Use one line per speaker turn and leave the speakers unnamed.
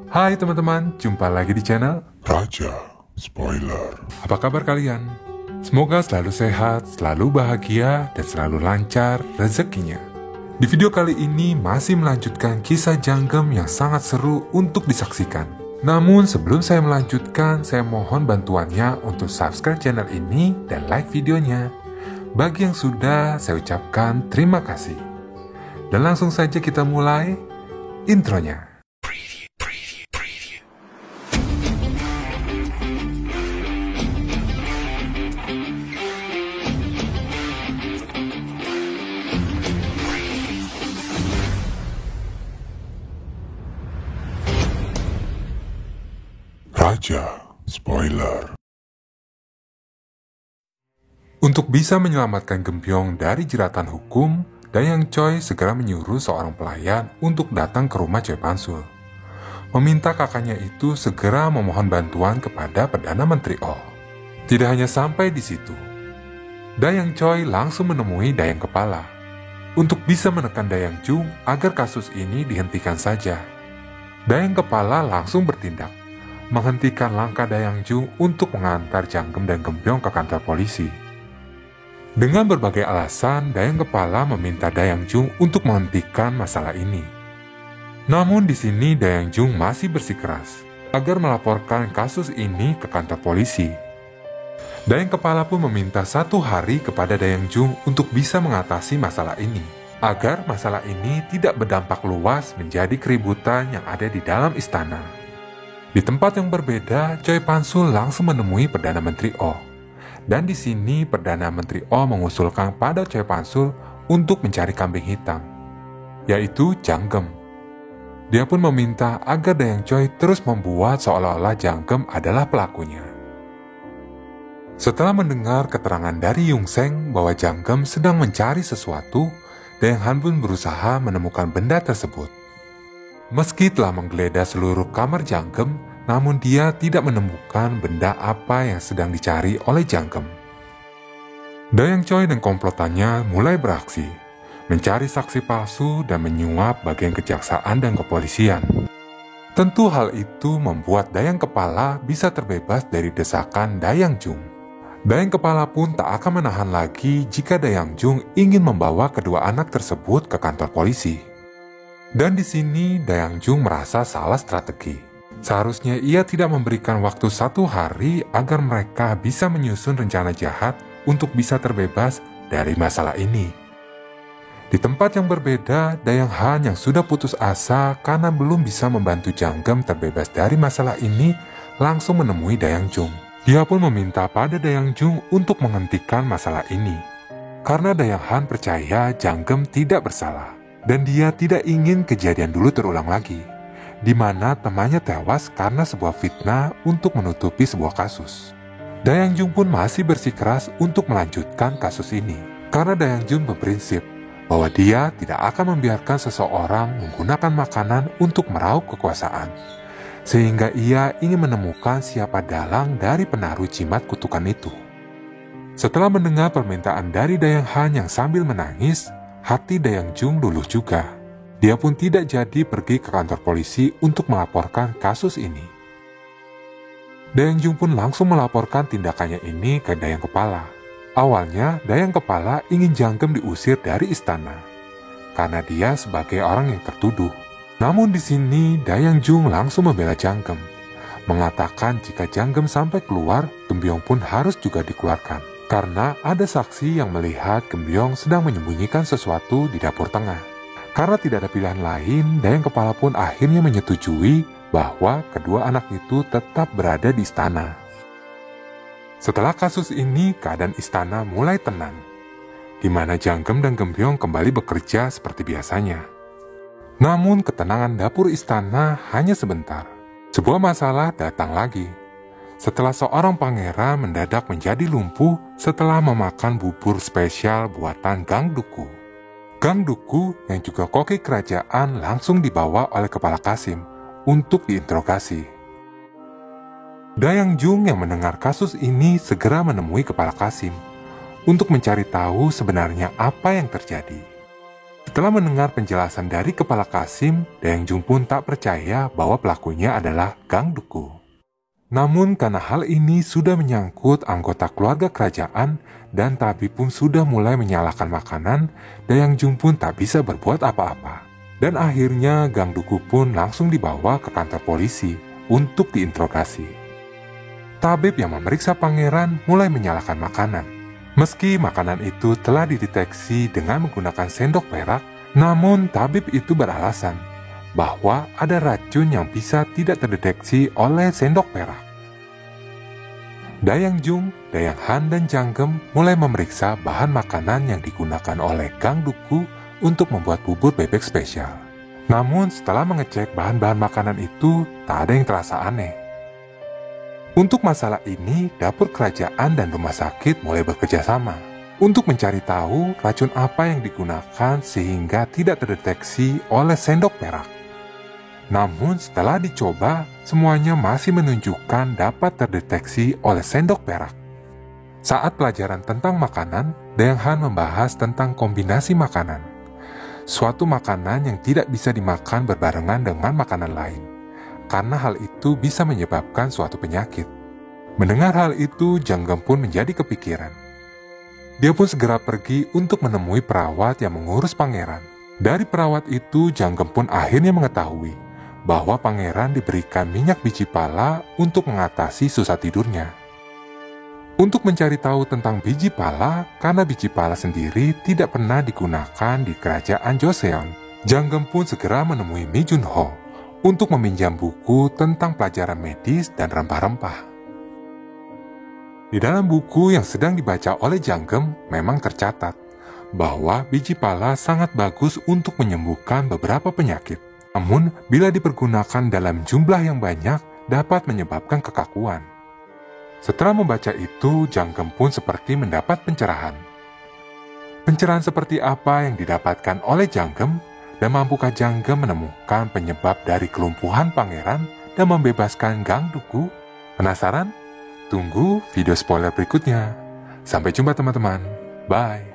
Hai teman-teman, jumpa lagi di channel
Raja Spoiler.
Apa kabar kalian? Semoga selalu sehat, selalu bahagia, dan selalu lancar rezekinya. Di video kali ini masih melanjutkan kisah Janggem yang sangat seru untuk disaksikan. Namun sebelum saya melanjutkan, saya mohon bantuannya untuk subscribe channel ini dan like videonya. Bagi yang sudah, saya ucapkan terima kasih. Dan langsung saja kita mulai intronya.
Raja Spoiler.
Untuk bisa menyelamatkan Gembyong dari jeratan hukum, Dayang Choi segera menyuruh seorang pelayan untuk datang ke rumah Choi Pansul. Meminta kakaknya itu segera memohon bantuan kepada Perdana Menteri Oh. Tidak hanya sampai di situ, Dayang Choi langsung menemui Dayang Kepala untuk bisa menekan Dayang Jung agar kasus ini dihentikan saja. Dayang Kepala langsung bertindak, menghentikan langkah Dayang Jung untuk mengantar Janggem dan Gembyong ke kantor polisi. Dengan berbagai alasan, Dayang Kepala meminta Dayang Jung untuk menghentikan masalah ini. Namun di sini Dayang Jung masih bersikeras agar melaporkan kasus ini ke kantor polisi. Dayang Kepala pun meminta 1 hari kepada Dayang Jung untuk bisa mengatasi masalah ini, agar masalah ini tidak berdampak luas menjadi keributan yang ada di dalam istana. Di tempat yang berbeda, Choi Pansul langsung menemui Perdana Menteri Oh. Dan di sini Perdana Menteri Oh mengusulkan pada Choi Pansul untuk mencari kambing hitam, yaitu Janggem. Dia pun meminta agar Dayang Choi terus membuat seolah-olah Janggem adalah pelakunya. Setelah mendengar keterangan dari Yung Seng bahwa Janggem sedang mencari sesuatu, Dayang Han pun berusaha menemukan benda tersebut. Meski telah menggeledah seluruh kamar Janggem, namun dia tidak menemukan benda apa yang sedang dicari oleh Janggem. Dayang Choi dan komplotannya mulai beraksi, mencari saksi palsu dan menyuap bagian kejaksaan dan kepolisian. Tentu hal itu membuat Dayang Kepala bisa terbebas dari desakan Dayang Jung. Dayang Kepala pun tak akan menahan lagi jika Dayang Jung ingin membawa kedua anak tersebut ke kantor polisi. Dan di sini Dayang Jung merasa salah strategi. Seharusnya ia tidak memberikan waktu 1 hari agar mereka bisa menyusun rencana jahat untuk bisa terbebas dari masalah ini. Di tempat yang berbeda, Dayang Han yang sudah putus asa karena belum bisa membantu Janggem terbebas dari masalah ini langsung menemui Dayang Jung. Dia pun meminta pada Dayang Jung untuk menghentikan masalah ini. Karena Dayang Han percaya Janggem tidak bersalah. Dan dia tidak ingin kejadian dulu terulang lagi, di mana temannya tewas karena sebuah fitnah untuk menutupi sebuah kasus. Dayang Jung pun masih bersikeras untuk melanjutkan kasus ini, karena Dayang Jung berprinsip bahwa dia tidak akan membiarkan seseorang menggunakan makanan untuk meraup kekuasaan, sehingga ia ingin menemukan siapa dalang dari penaruh jimat kutukan itu. Setelah mendengar permintaan dari Dayang Han yang sambil menangis, hati Dayang Jung luluh juga. Dia pun tidak jadi pergi ke kantor polisi untuk melaporkan kasus ini. Dayang Jung pun langsung melaporkan tindakannya ini ke Dayang Kepala. Awalnya, Dayang Kepala ingin Janggem diusir dari istana, karena dia sebagai orang yang tertuduh. Namun di sini, Dayang Jung langsung membela Janggem, mengatakan jika Janggem sampai keluar, Gembyong pun harus juga dikeluarkan. Karena ada saksi yang melihat Gembyong sedang menyembunyikan sesuatu di dapur tengah. Karena tidak ada pilihan lain, Dayang Kepala pun akhirnya menyetujui bahwa kedua anak itu tetap berada di istana. Setelah kasus ini, keadaan istana mulai tenang, di mana Janggem dan Gembyong kembali bekerja seperti biasanya. Namun ketenangan dapur istana hanya sebentar. Sebuah masalah datang lagi. Setelah seorang pangeran mendadak menjadi lumpuh setelah memakan bubur spesial buatan Gang Duku. Gang Duku yang juga koki kerajaan langsung dibawa oleh Kepala Qasim untuk diinterogasi. Dayang Jung yang mendengar kasus ini segera menemui Kepala Qasim untuk mencari tahu sebenarnya apa yang terjadi. Setelah mendengar penjelasan dari Kepala Kasim, Dayang Jung pun tak percaya bahwa pelakunya adalah Gang Duku. Namun karena hal ini sudah menyangkut anggota keluarga kerajaan dan tabib pun sudah mulai menyalahkan makanan, Dayang Jung pun tak bisa berbuat apa-apa. Dan akhirnya Gang Duku pun langsung dibawa ke kantor polisi untuk diinterogasi. Tabib yang memeriksa pangeran mulai menyalahkan makanan. Meski makanan itu telah dideteksi dengan menggunakan sendok perak, namun tabib itu beralasan bahwa ada racun yang bisa tidak terdeteksi oleh sendok perak. Dayang Jung, Dayang Han, dan Janggem mulai memeriksa bahan makanan yang digunakan oleh Gang Duku untuk membuat bubur bebek spesial. Namun setelah mengecek bahan-bahan makanan itu, tak ada yang terasa aneh. Untuk masalah ini, dapur kerajaan dan rumah sakit mulai bekerja sama untuk mencari tahu racun apa yang digunakan sehingga tidak terdeteksi oleh sendok perak. Namun setelah dicoba, semuanya masih menunjukkan dapat terdeteksi oleh sendok perak. Saat pelajaran tentang makanan, Dayang Han membahas tentang kombinasi makanan. Suatu makanan yang tidak bisa dimakan berbarengan dengan makanan lain, karena hal itu bisa menyebabkan suatu penyakit. Mendengar hal itu, Janggem pun menjadi kepikiran. Dia pun segera pergi untuk menemui perawat yang mengurus pangeran. Dari perawat itu, Janggem pun akhirnya mengetahui bahwa pangeran diberikan minyak biji pala untuk mengatasi susah tidurnya. Untuk mencari tahu tentang biji pala, karena biji pala sendiri tidak pernah digunakan di kerajaan Joseon, Janggem pun segera menemui Mi Junho untuk meminjam buku tentang pelajaran medis dan rempah-rempah. Di dalam buku yang sedang dibaca oleh Janggem memang tercatat bahwa biji pala sangat bagus untuk menyembuhkan beberapa penyakit. Namun, bila dipergunakan dalam jumlah yang banyak, dapat menyebabkan kekakuan. Setelah membaca itu, Janggem pun seperti mendapat pencerahan. Pencerahan seperti apa yang didapatkan oleh Janggem? Dan mampukah Janggem menemukan penyebab dari kelumpuhan pangeran dan membebaskan Gang Duku? Penasaran? Tunggu video spoiler berikutnya. Sampai jumpa teman-teman. Bye.